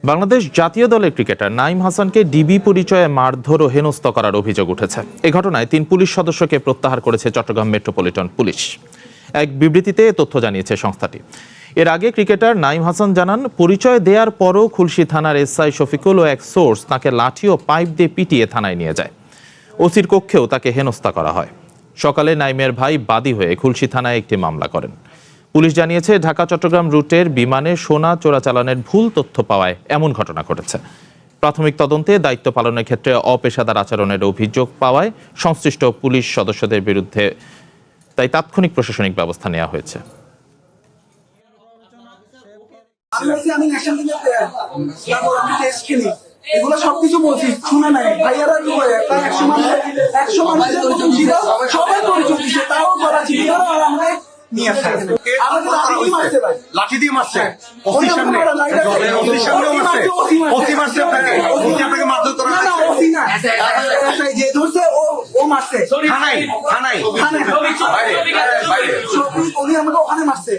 বাংলাদেশ জাতীয় দলের ক্রিকেটার নাঈম হাসানকে ডিবি পরিচয়ে মারধর ও হেনস্থা করার অভিযোগ উঠেছে। এ ঘটনায় 3 পুলিশ সদস্যকে প্রত্যাহার করেছে চট্টগ্রাম মেট্রোপলিটন পুলিশ। এক বিবৃতিতে এ তথ্য জানিয়েছে সংস্থাটি। এর আগে ক্রিকেটার নাঈম হাসান জানান, পরিচয় দেওয়ার পরও খুলশী থানার এসআই শফিকুল ও এক সোর্স তাকে লাঠি ও পাইপ দিয়ে পিটিয়ে থানায় নিয়ে যায়। ওসির কক্ষেও তাকে হেনস্থা করা হয়। সকালে নাঈমের ভাই বাদী হয়ে খুলশী থানায় একটি মামলা করেন। পুলিশ জানিয়েছে, ঢাকা চট্টগ্রাম রুটের বিমানে সোনা চোরাচালানের ভুল তথ্য পাওয়ায় এমন ঘটনা ঘটেছে। প্রাথমিক তদন্তে দায়িত্ব পালনের ক্ষেত্রে অপেশাদার আচরণের অভিযোগ পাওয়ায় সংশ্লিষ্ট পুলিশ সদস্যদের বিরুদ্ধে তাই তাৎক্ষণিক প্রশাসনিক ব্যবস্থা নেওয়া হয়েছে। এগুলো সবকিছু বলছি, শুনে নাই ভাইয়ারা কি করে একশো মানুষের মতন ছিল, সবাই পরিচয় দিচ্ছে, তাও বলা ছিল আমরা নিয়ে আসছে লাঠি দিয়ে মারছে, যে ধরছে ও মারছে, আমাকে ওখানে মারছে।